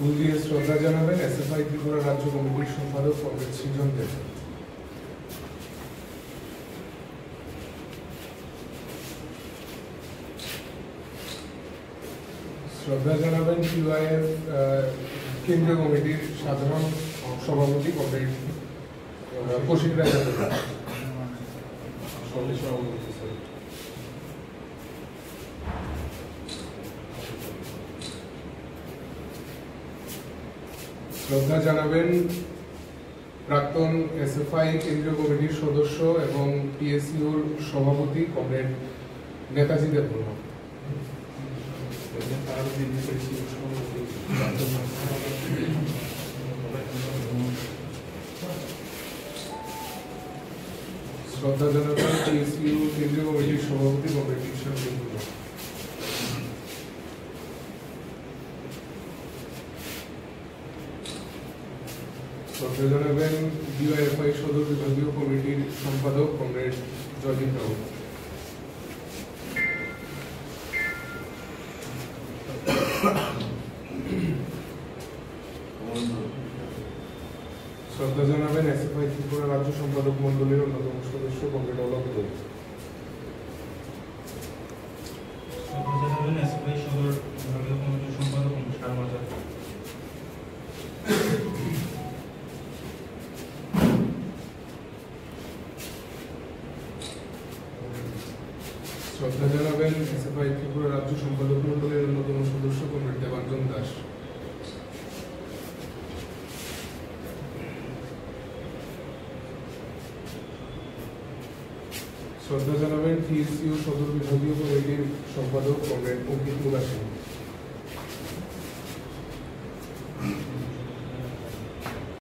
ফুল দিয়ে শ্রদ্ধা জানাবেন এসএফআই ত্রিপুরা রাজ্য কমিটির সম্পাদক কমরেড সৃজন দেব। শ্রদ্ধা জানাবেন টিওআইএফ কেন্দ্রীয় কমিটির সাধারণ সভাপতি কমরেড কৌশিক রায়। শ্রদ্ধা জানাবেন প্রাক্তন এসএফআই কেন্দ্রীয় কমিটির সদস্য এবং টিএসইউর সভাপতি কমরেড নেতাজি দেববর্মা। শ্রদ্ধা জানাবেন টিএসইউ কেন্দ্রীয় কমিটির সভাপতি কমরেড ঈশ্বর দেববর্মা। শ্রদ্ধা জানাবেন ডিওয়াইএফআই সদর বিভাগীয় কমিটির সম্পাদক কমরেড জয়দীপ রাও। শ্রদ্ধা জানাবেন এসএফআই ত্রিপুরা রাজ্য সম্পাদক মন্ডলীর অন্যতম সদস্য কমরেড অলক দে। শ্রদ্ধা জানাবেন এসএফআই সদর বিভাগীয় কমিটির সম্পাদক অনুষ্কার মাজার। শ্রদ্ধা জানাবেন এসএফআই ত্রিপুরা রাজ্য সম্পাদক মন্ডলীর অন্যতম সদস্য কমরেড দেবাঞ্জন দাস। শ্রদ্ধা জানাবেন টিএসইউ সদর বিভাগীয় কমিটির সম্পাদক কমরেড অঙ্কিত মুলাসিং।